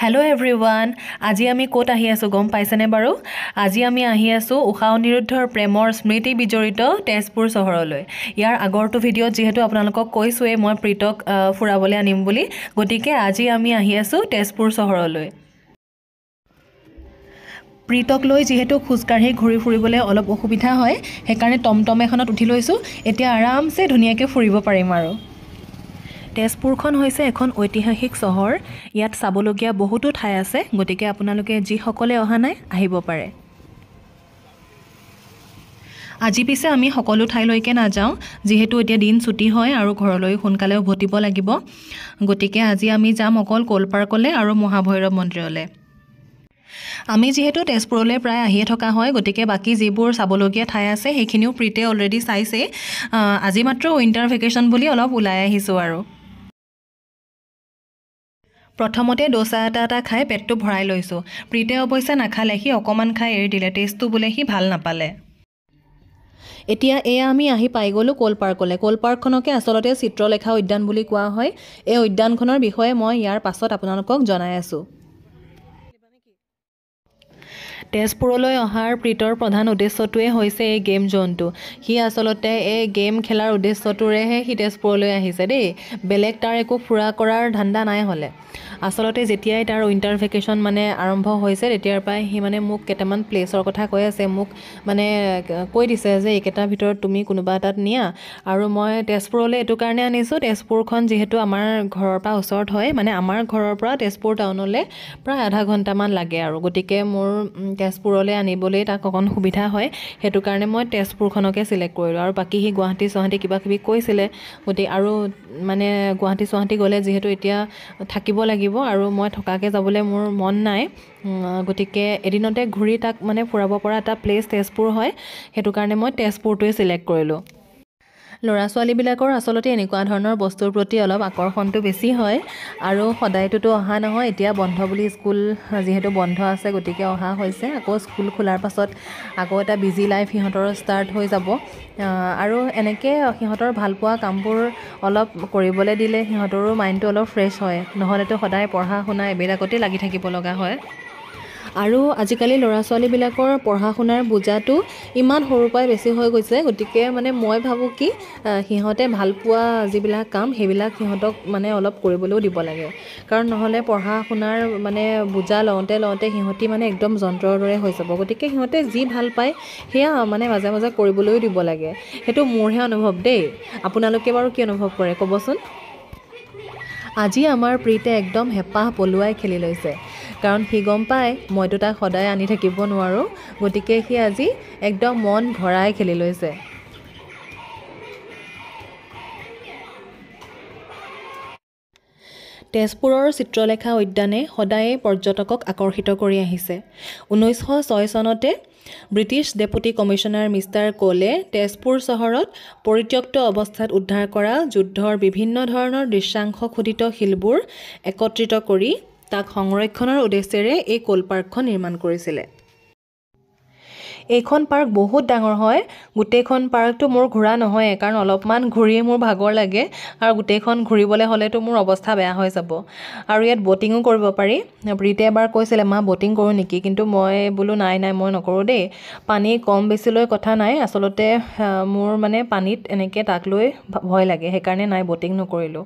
Hello everyone. আজি আমি coat আহি আছো গম পাইছেনে বাৰু? আজি আমি আহি আছো উষা অনিৰুদ্ধৰ প্ৰেমৰ স্মৃতি বিজড়িত তেজপুৰ চহৰলৈ। ইয়াৰ আগৰটো ভিডিঅ'ত যেহেতু আপোনালোকক কৈছোৱে মই প্ৰীতক ফুৰাবলৈ আনিম বুলি, গতিকে আজি আমি আহি আছো তেজপুৰ চহৰলৈ। প্ৰীতক লৈ যেহেতু খুজকাঢ়ি ঘূৰি ফুৰিবলৈ অলপ অসুবিধা হয়, সেইকাৰণে টমটম এখনত উঠি লৈছো। এতিয়া আৰামছে ধুনীয়াকৈ ফুৰিব পাৰিম আৰু। তেজপুৰখন হৈছে এখন ঐতিহাসিক চহৰ। ইয়াত চাবলগীয়া বহুতো ঠাই আছে, গতিকে আপোনালোকে যিসকলে অহা নাই আহিব পাৰে। আজি পিছে আমি সকলো ঠাইলৈকে নাযাওঁ, যিহেতু এতিয়া দিন ছুটি হয় আৰু ঘৰলৈ সোনকালে উভতিব লাগিব। গতিকে আজি আমি যাম অকল ক'ল পাৰ্কলৈ আৰু মহাভৈৰৱ মন্দিৰলৈ। আমি যিহেতু তেজপুৰলৈ প্ৰায় আহিয়ে থকা হয়, গতিকে বাকী যিবোৰ চাবলগীয়া ঠাই আছে সেইখিনিও প্ৰীতে অলৰেডি চাইছে। আজি মাত্ৰ উইণ্টাৰ ভেকেশ্যন বুলি অলপ ওলাই আহিছোঁ আৰু। প্ৰথমতে ডোচা এটা খাই পেটটো ভৰাই লৈছোঁ। প্ৰীতে অৱশ্যে নাখালে, সি অকণমান খাই এৰি দিলে। টেষ্টটো বোলে সি ভাল নাপালে। এতিয়া এয়া আমি আহি পাই গ'লোঁ ক'ল পাৰ্কলৈ। ক'ল পাৰ্কখনকে আচলতে চিত্ৰলেখা উদ্যান বুলি কোৱা হয়। এই উদ্যানখনৰ বিষয়ে মই ইয়াৰ পাছত আপোনালোকক জনাই আছোঁ। তেজপুৰলৈ অহাৰ প্ৰীতৰ প্ৰধান উদ্দেশ্যটোৱে হৈছে এই গেম জ'নটো। সি আচলতে এই গেম খেলাৰ উদ্দেশ্যটোৰেহে সি তেজপুৰলৈ আহিছে দেই। বেলেগ তাৰ একো ফুৰা কৰাৰ ধান্দা নাই হ'লে। আচলতে যেতিয়াই তাৰ উইণ্টাৰ ভেকেশ্যন আৰম্ভ হৈছে, তেতিয়াৰ পৰাই সি মোক কেইটামান প্লেচৰ কথা কৈ আছে। মোক কৈ দিছে যে এইকেইটাৰ ভিতৰত তুমি কোনোবা এটাত নিয়া। আৰু মই তেজপুৰলৈ এইটো কাৰণে আনিছোঁ, তেজপুৰখন যিহেতু আমাৰ ঘৰৰ পৰা ওচৰত হয়, আমাৰ ঘৰৰ পৰা তেজপুৰ টাউনলৈ প্ৰায় আধা ঘণ্টামান লাগে আৰু। গতিকে মোৰ তেজপুৰলৈ আনিবলৈ তাক অকণ সুবিধা হয়, সেইটো কাৰণে মই তেজপুৰখনকে চিলেক্ট কৰিলোঁ। আৰু বাকী সি গুৱাহাটী কিবা কিবি কৈছিলে, গতিকে আৰু গুৱাহাটী গ'লে যিহেতু এতিয়া থাকিব লাগিব আৰু মই থকাকৈ যাবলৈ মোৰ মন নাই। গতিকে এদিনতে ঘূৰি তাক ফুৰাব পৰা এটা প্লেচ তেজপুৰ হয়, সেইটো কাৰণে মই তেজপুৰটোৱে চিলেক্ট কৰিলোঁ। ল'ৰা ছোৱালীবিলাকৰ আচলতে এনেকুৱা ধৰণৰ বস্তুৰ প্ৰতি অলপ আকৰ্ষণটো বেছি হয়। আৰু সদায়টোতো অহা নহয়, এতিয়া বন্ধ বুলি স্কুল যিহেতু বন্ধ আছে, গতিকে অহা হৈছে। আকৌ স্কুল খোলাৰ পাছত আকৌ এটা বিজি লাইফ সিহঁতৰ ষ্টাৰ্ট হৈ যাব। আৰু এনেকৈ সিহঁতৰ ভালপোৱা কামবোৰ অলপ কৰিবলৈ দিলে সিহঁতৰো মাইণ্ডটো অলপ ফ্ৰেছ হয়, নহ'লেতো সদায় পঢ়া শুনা এইবিলাকতে লাগি থাকিব লগা হয়। আৰু আজিকালি ল'ৰা ছোৱালীবিলাকৰ পঢ়া শুনাৰ বোজাটো ইমান সৰুৰ পৰাই বেছি হৈ গৈছে। গতিকে মই ভাবোঁ কি সিহঁতে ভালপোৱা যিবিলাক কাম সেইবিলাক সিহঁতক অলপ কৰিবলৈও দিব লাগে। কাৰণ নহ'লে পঢ়া শুনাৰ বোজা লওঁতে সিহঁতি একদম যন্ত্ৰৰ দৰে হৈ যাব। গতিকে সিহঁতে যি ভাল পায় সেয়া মাজে মাজে কৰিবলৈও দিব লাগে। সেইটো মোৰহে অনুভৱ দেই। আপোনালোকে বাৰু কি অনুভৱ কৰে ক'বচোন। আজি আমাৰ প্ৰীতে একদম হেঁপাহ পলুৱাই খেলি লৈছে, কাৰণ সি গম পায় মইতো তাক সদায় আনি থাকিব নোৱাৰোঁ। গতিকে সি আজি একদম মন ভৰাই খেলি লৈছে। তেজপুৰৰ চিত্ৰলেখা উদ্যানে সদায়েই পৰ্যটকক আকৰ্ষিত কৰি আহিছে। 1906 চনতে ব্ৰিটিছ ডেপুটি কমিশ্যনাৰ মিষ্টাৰ ক'লে তেজপুৰ চহৰত পৰিত্যক্ত অৱস্থাত উদ্ধাৰ কৰা যুদ্ধৰ বিভিন্ন ধৰণৰ দৃশ্যাংশ খোদিত শিলবোৰ একত্ৰিত কৰি তাক সংৰক্ষণৰ উদ্দেশ্যেৰে এই ক'ল পাৰ্কখন নিৰ্মাণ কৰিছিলে। এইখন পাৰ্ক বহুত ডাঙৰ হয়। গোটেইখন পাৰ্কটো মোৰ ঘূৰা নহয়েই, কাৰণ অলপমান ঘূৰিয়ে মোৰ ভাগৰ লাগে আৰু গোটেইখন ঘূৰিবলৈ হ'লেতো মোৰ অৱস্থা বেয়া হৈ যাব। আৰু ইয়াত ব'টিঙো কৰিব পাৰি। প্ৰীতে এবাৰ কৈছিলে মা ব'টিং কৰোঁ নেকি, কিন্তু মই বোলো নাই মই নকৰোঁ দেই। পানী কম বেছিলৈ কথা নাই, আচলতে মোৰ পানীত এনেকৈ তাক লৈ ভয় লাগে, সেইকাৰণে নাই ব'টিং নকৰিলোঁ।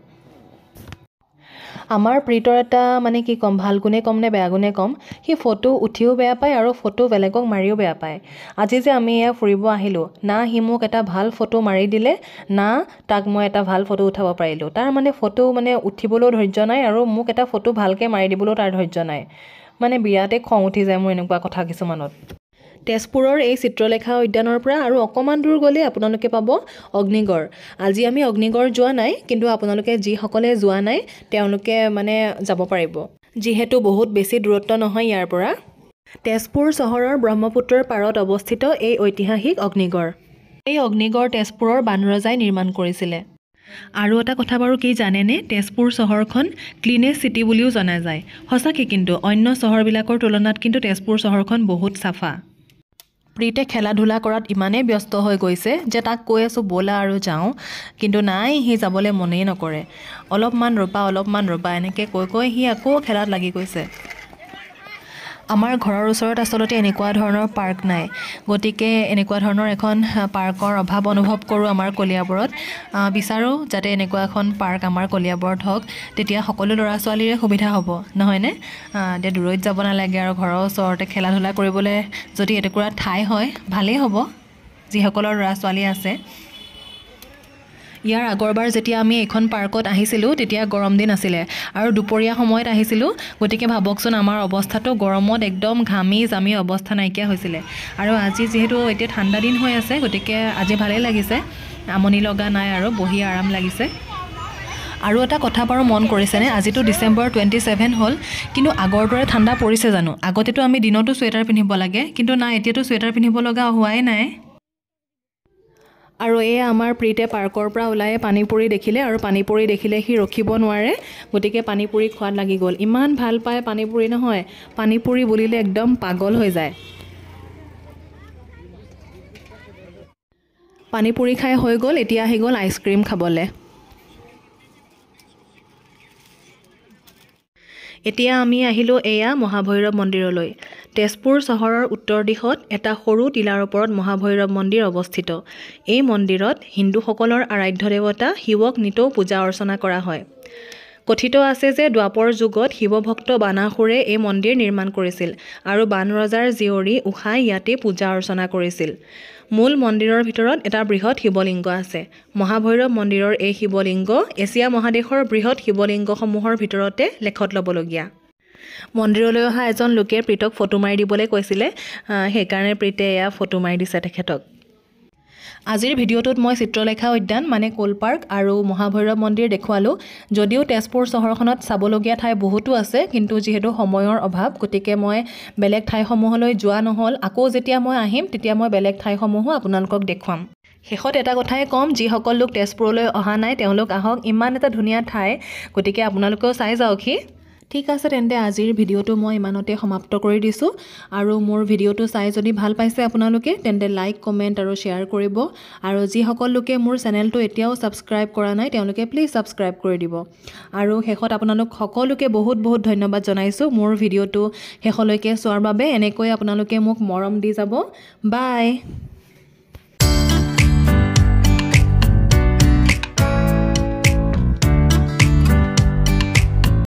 আমাৰ প্ৰীতৰ এটা কি ক'ম, ভাল গুণে ক'ম নে বেয়া গুণে ক'ম, সি ফটো উঠিও বেয়া পায় আৰু ফটো বেলেগক মাৰিও বেয়া পায়। আজি যে আমি এয়া ফুৰিব আহিলোঁ, না সি মোক এটা ভাল ফটো মাৰি দিলে, না তাক মই এটা ভাল ফটো উঠাব পাৰিলোঁ। তাৰ ফটো উঠিবলৈও ধৈৰ্য নাই আৰু মোক এটা ফটো ভালকৈ মাৰি দিবলৈও তাৰ ধৈৰ্য নাই। বিৰাটেই খং উঠি যায় মোৰ এনেকুৱা কথা কিছুমানত। তেজপুৰৰ এই চিত্ৰলেখা উদ্যানৰ পৰা আৰু অকণমান দূৰ গ'লে আপোনালোকে পাব অগ্নিগড়। আজি আমি অগ্নিগড় যোৱা নাই, কিন্তু আপোনালোকে যিসকলে যোৱা নাই তেওঁলোকে যাব পাৰিব, যিহেতু বহুত বেছি দূৰত্ব নহয় ইয়াৰ পৰা। তেজপুৰ চহৰৰ ব্ৰহ্মপুত্ৰৰ পাৰত অৱস্থিত এই ঐতিহাসিক অগ্নিগড়। এই অগ্নিগড় তেজপুৰৰ বাণৰজাই নিৰ্মাণ কৰিছিলে। আৰু এটা কথা বাৰু কি জানেনে, তেজপুৰ চহৰখন ক্লিনেষ্ট চিটি বুলিও জনা যায়। সঁচাকৈ কিন্তু অন্য চহৰবিলাকৰ তুলনাত কিন্তু তেজপুৰ চহৰখন বহুত চাফা। প্ৰীতে খেলা ধূলা কৰাত ইমানেই ব্যস্ত হৈ গৈছে যে তাক কৈ আছোঁ ব'লা আৰু যাওঁ, কিন্তু নাই, সি যাবলৈ মনেই নকৰে। অলপমান ৰ'বা এনেকৈ কৈ সি আকৌ খেলাত লাগি গৈছে। আমাৰ ঘৰৰ ওচৰত আচলতে এনেকুৱা ধৰণৰ পাৰ্ক নাই, গতিকে এনেকুৱা ধৰণৰ এখন পাৰ্কৰ অভাৱ অনুভৱ কৰোঁ আমাৰ কলিয়াবৰত। বিচাৰোঁ যাতে এনেকুৱা এখন পাৰ্ক আমাৰ কলিয়াবৰত হওক, তেতিয়া সকলো ল'ৰা ছোৱালীৰে সুবিধা হ'ব, নহয়নে? এতিয়া দূৰৈত যাব নালাগে আৰু ঘৰৰ ওচৰতে খেলা ধূলা কৰিবলৈ যদি এটুকুৰা ঠাই হয় ভালেই হ'ব যিসকলৰ ল'ৰা ছোৱালী আছে। ইয়াৰ আগৰবাৰ যেতিয়া আমি এইখন পাৰ্কত আহিছিলোঁ তেতিয়া গৰম দিন আছিলে আৰু দুপৰীয়া সময়ত আহিছিলোঁ, গতিকে ভাবকচোন আমাৰ অৱস্থাটো গৰমত একদম ঘামি জামি অৱস্থা নাইকিয়া হৈছিলে। আৰু আজি যিহেতু এতিয়া ঠাণ্ডা দিন হৈ আছে, গতিকে আজি ভালেই লাগিছে, আমনি লগা নাই আৰু বহি আৰাম লাগিছে। আৰু এটা কথা বাৰু মন কৰিছেনে, আজিতো ডিচেম্বৰ 27 হ'ল, কিন্তু আগৰ দৰে ঠাণ্ডা পৰিছে জানো? আগতেতো আমি দিনতো চুৱেটাৰ পিন্ধিব লাগে, কিন্তু নাই, এতিয়াতো চুৱেটাৰ পিন্ধিব লগা হোৱাই নাই। আৰু এয়া আমাৰ প্ৰীতে পাৰ্কৰ পৰা ওলাই পানীপুৰি দেখিলে, আৰু পানীপুৰি দেখিলে সি ৰখিব নোৱাৰে, গতিকে পানীপুৰি খোৱাত লাগি গ'ল। ইমান ভাল পায় পানীপুৰি নহয়, পানীপুৰি বুলিলে একদম পাগল হৈ যায়। পানীপুৰি খাই হৈ গ'ল, এতিয়া আহি গ'ল আইচক্ৰীম খাবলৈ। এতিয়া আমি আহিলোঁ এয়া মহাভৈৰৱ মন্দিৰলৈ। তেজপুৰ চহৰৰ উত্তৰ দিশত এটা সৰু টিলাৰ ওপৰত মহাভৈৰৱ মন্দিৰ অৱস্থিত। এই মন্দিৰত হিন্দুসকলৰ আৰাধ্য দেৱতা শিৱক নিতৌ পূজা অৰ্চনা কৰা হয়। কথিত আছে যে দ্বাপৰ যুগত শিৱভক্ত বানাসুৰে এই মন্দিৰ নিৰ্মাণ কৰিছিল আৰু বান ৰজাৰ জীয়ৰী উষাই ইয়াতে পূজা অৰ্চনা কৰিছিল। মূল মন্দিৰৰ ভিতৰত এটা বৃহৎ শিৱলিংগ আছে। মহাভৈৰৱ মন্দিৰৰ এই শিৱলিংগ এছিয়া মহাদেশৰ বৃহৎ শিৱলিংগসমূহৰ ভিতৰতে লেখত ল'বলগীয়া। মন্দিৰলৈ অহা এজন লোকে প্ৰীতক ফটো মাৰি দিবলৈ কৈছিলে, সেইকাৰণে প্ৰীতে এয়া ফটো মাৰি দিছে তেখেতক। আজিৰ ভিডিঅ'টোত মই চিত্ৰলেখা উদ্যান মানে কোল পাৰ্ক আৰু মহাভৈৰৱ মন্দিৰ দেখুৱালোঁ। যদিও তেজপুৰ চহৰখনত চাবলগীয়া ঠাই বহুতো আছে, কিন্তু যিহেতু সময়ৰ অভাৱ, গতিকে মই বেলেগ ঠাইসমূহলৈ যোৱা নহ'ল। আকৌ যেতিয়া মই আহিম তেতিয়া মই বেলেগ ঠাইসমূহো আপোনালোকক দেখুৱাম। শেষত এটা কথাই ক'ম, যিসকল লোক তেজপুৰলৈ অহা নাই তেওঁলোক আহক, ইমান এটা ধুনীয়া ঠাই, গতিকে আপোনালোকেও চাই যাওকহি। ঠিক আছে তেন্তে আজিৰ ভিডিঅ'টো মই ইমানতে সমাপ্ত কৰি দিছোঁ। আৰু মোৰ ভিডিঅ'টো চাই যদি ভাল পাইছে আপোনালোকে তেন্তে লাইক, কমেণ্ট আৰু শ্বেয়াৰ কৰিব। আৰু যিসকল লোকে মোৰ চেনেলটো এতিয়াও ছাবস্ক্ৰাইব কৰা নাই তেওঁলোকে প্লিজ ছাবস্ক্ৰাইব কৰি দিব। আৰু শেষত আপোনালোক সকলোকে বহুত বহুত ধন্যবাদ জনাইছোঁ মোৰ ভিডিঅ'টো শেষলৈকে চোৱাৰ বাবে। এনেকৈ আপোনালোকে মোক মৰম দি যাব। বাই।